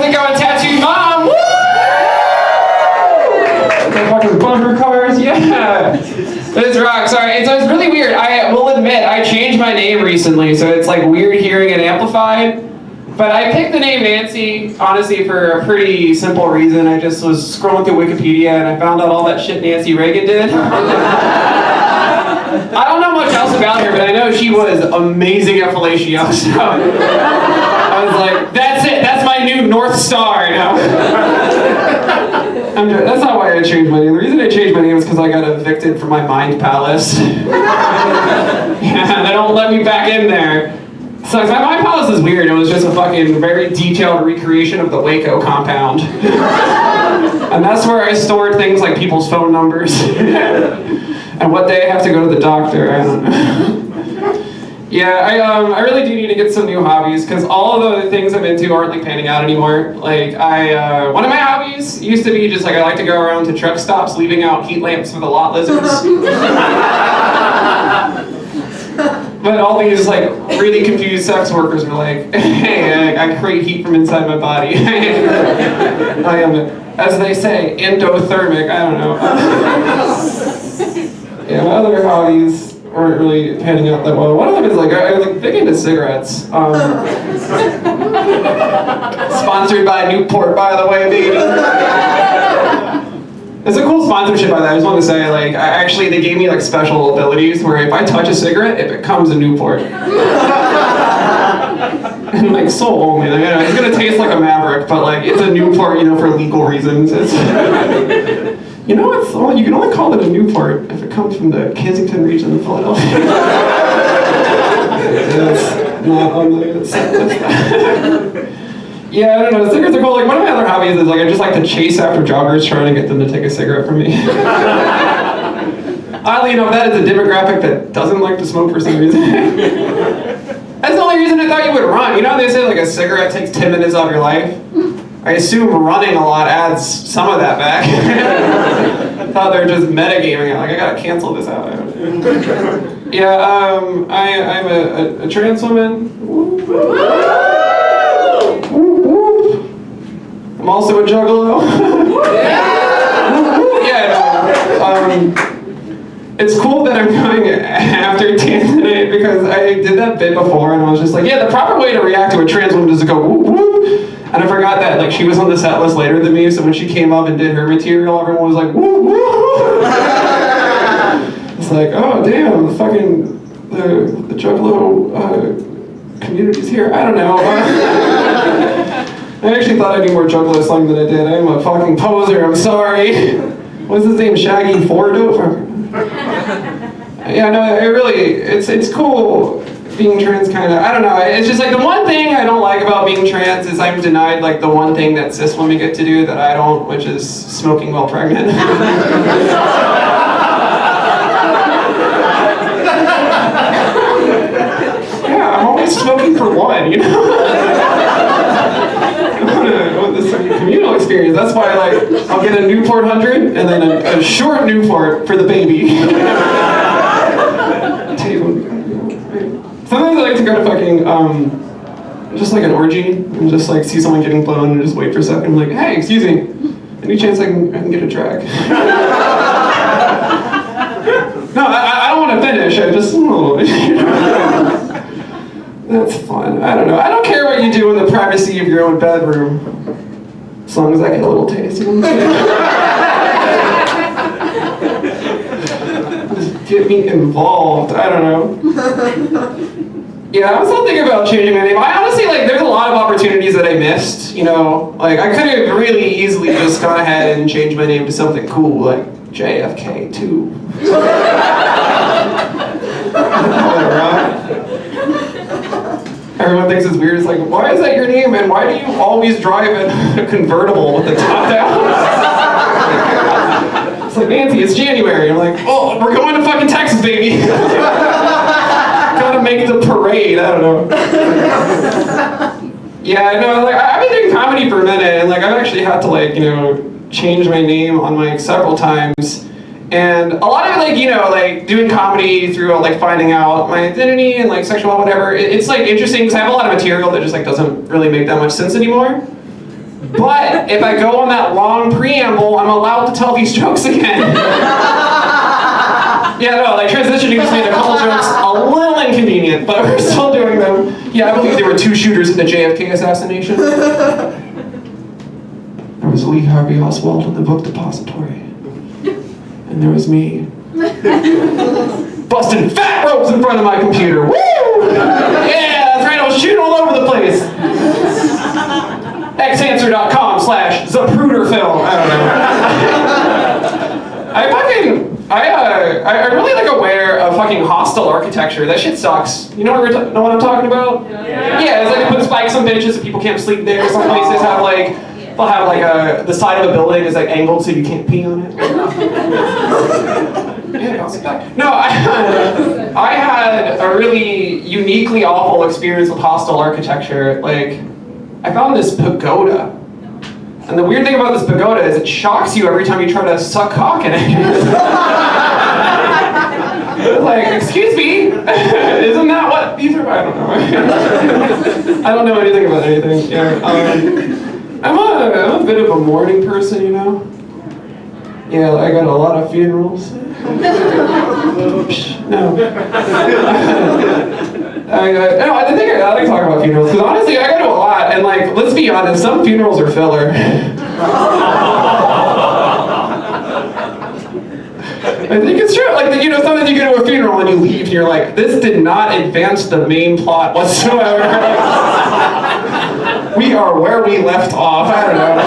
how's it going, Tattoo Mom? Woo! The fucking bumper cars, yeah. This rocks. Sorry, it's really weird. I will admit, I changed my name recently, so it's like weird hearing it amplified. But I picked the name Nancy, honestly, for a pretty simple reason. I just was scrolling through Wikipedia and I found out all that shit Nancy Reagan did. I don't know much else about her, but I know she was amazing at fellatio, so I was like, that's it, that's my new North Star, you know? That's not why I changed my name. The reason I changed my name is because I got evicted from my mind palace. Yeah, they don't let me back in there. So my mind palace is weird. It was just a fucking very detailed recreation of the Waco compound. And that's where I stored things like people's phone numbers. And what day I have to go to the doctor, I don't know. Yeah, I really do need to get some new hobbies because all of the things I'm into aren't like panning out anymore. Like one of my hobbies used to be just like I like to go around to truck stops leaving out heat lamps for the lot lizards. But all these like really confused sex workers were like, hey, I create heat from inside my body. I am, as they say, endothermic, I don't know. Yeah, my other hobbies aren't really panning out that well. One of them is like, I was like big into cigarettes. Sponsored by Newport, by the way, baby. It's a cool sponsorship by that. I just want to say, like, they gave me like special abilities where if I touch a cigarette, it becomes a Newport. And like soul only. Like, it's gonna taste like a Maverick, but like it's a Newport, you know, for legal reasons. It's, you know, you can only call it a Newport if it comes from the Kensington region of Philadelphia. It's not on the set list. Yeah, I don't know, cigarettes are cool. Like, one of my other hobbies is like, I just like to chase after joggers trying to get them to take a cigarette from me. Oddly enough, that is a demographic that doesn't like to smoke for some reason. That's the only reason I thought you would run. You know how they say like a cigarette takes 10 minutes off your life? I assume running a lot adds some of that back. I thought they were just metagaming it, like I gotta cancel this out. Yeah, I'm a trans woman. I'm also a juggalo. It's cool that I'm going after Tanzanite because I did that bit before and I was just like, yeah, the proper way to react to a trans woman is to go whoop whoop. And I forgot that like she was on the set list later than me, so when she came up and did her material, everyone was like whoop whoop. It's like, oh damn, the juggalo community's here. I don't know. I actually thought I knew more juggalo slang than I did. I'm a fucking poser, I'm sorry. What's his name, Shaggy Fordo? Yeah, no, it's cool being trans kind of, I don't know. It's just like the one thing I don't like about being trans is I'm denied like the one thing that cis women get to do that I don't, which is smoking while pregnant. Yeah, I'm always smoking for one, you know? I want this communal experience. That's why I'll get a Newport 100 and then a short Newport for the baby. Sometimes I like to go to fucking, just like an orgy and just like see someone getting blown and just wait for a second. I'm like, hey, excuse me, any chance I can get a drag? No, I don't want to finish. I just, that's fun. I don't know. I don't care what you do in the privacy of your own bedroom, as long as I get a little taste. You know what I'm saying? Just get me involved. I don't know. Yeah, I was still thinking about changing my name. I honestly, like, there's a lot of opportunities that I missed, you know? Like, I could have really easily just gone ahead and changed my name to something cool, like JFK2. Everyone thinks it's weird. It's like, why is that your name, and why do you always drive a convertible with the top down? It's like, Nancy, it's January. I'm like, oh, we're going to fucking Texas, baby. Gotta make the parade. I don't know. Yeah, no, like I've been doing comedy for a minute, and like I've actually had to like, you know, change my name on like several times. And a lot of it, like, you know, like doing comedy through like finding out my identity and like sexual whatever, it's like interesting because I have a lot of material that just like doesn't really make that much sense anymore. But if I go on that long preamble, I'm allowed to tell these jokes again. Yeah, no, like transitioning just made a couple jokes a little inconvenient, but we're still doing them. Yeah, I believe there were 2 shooters in the JFK assassination. There was Lee Harvey Oswald in the book depository. And there was me. Busting fat ropes in front of my computer. Woo! Yeah, that's right, I was shooting all over the place. xanswer.com/Zapruderfilm. I don't know. I really like aware of fucking hostile architecture. That shit sucks. You know what I'm talking about? Yeah, it's like they put spikes on benches so people can't sleep there. Some places have like, they'll have like the side of the building is like angled so you can't pee on it. Yeah, I'll sit back. No, I had a really uniquely awful experience with hostile architecture. Like, I found this pagoda. And the weird thing about this pagoda is it shocks you every time you try to suck cock in it. Like, excuse me, isn't that what these are? I don't know. I don't know anything about anything. Yeah, I'm a bit of a mourning person, you know. Yeah, I got a lot of funerals. No. I think I like to talk about funerals, because honestly, I go to a lot, and like, let's be honest, some funerals are filler. I think it's true. Like, you know, sometimes you go to a funeral and you leave, and you're like, this did not advance the main plot whatsoever. We are where we left off. I don't know.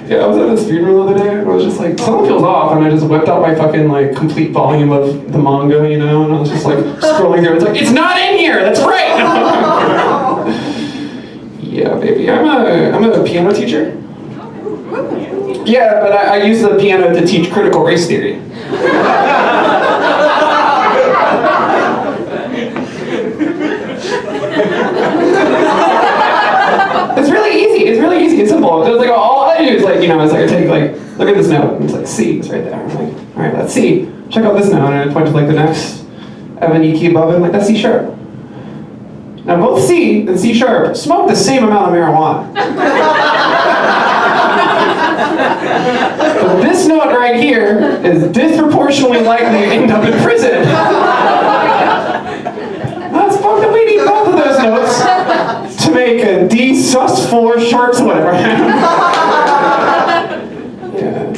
Yeah, I was at this funeral the other day, and I was just like, something feels off, and I just whipped out my fucking, like, complete volume of the manga, you know, and I was just, like, scrolling through, it's like, it's not in here, that's right! Yeah, baby, I'm a piano teacher. Yeah, but I use the piano to teach critical race theory. It's really easy, it's simple. It's like, all I do is like, you know, it's like I take like, look at this note, and it's like C, it's right there. I'm like, all right, that's C. Check out this note, and I point to like the next F and E key above it, I'm like, that's C sharp. Now both C and C sharp smoke the same amount of marijuana. But this note right here is disproportionately likely to end up in prison. That's fucked up. We need both of those notes to make a D sus4 short slip. Yeah.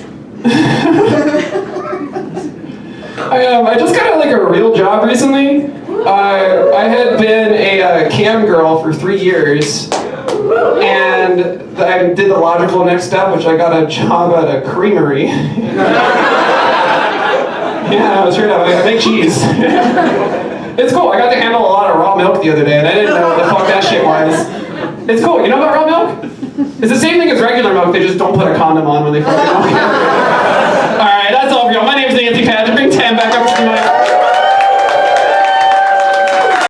I just got like a real job recently. I had been a cam girl for 3 years, and I did the logical next step, which I got a job at a creamery. Yeah, I was straight up. I make cheese. It's cool. I got to handle a lot of raw milk the other day, and I didn't know what the fuck that shit was. It's cool. You know about raw milk? It's the same thing as regular milk. They just don't put a condom on when they fucking milk it.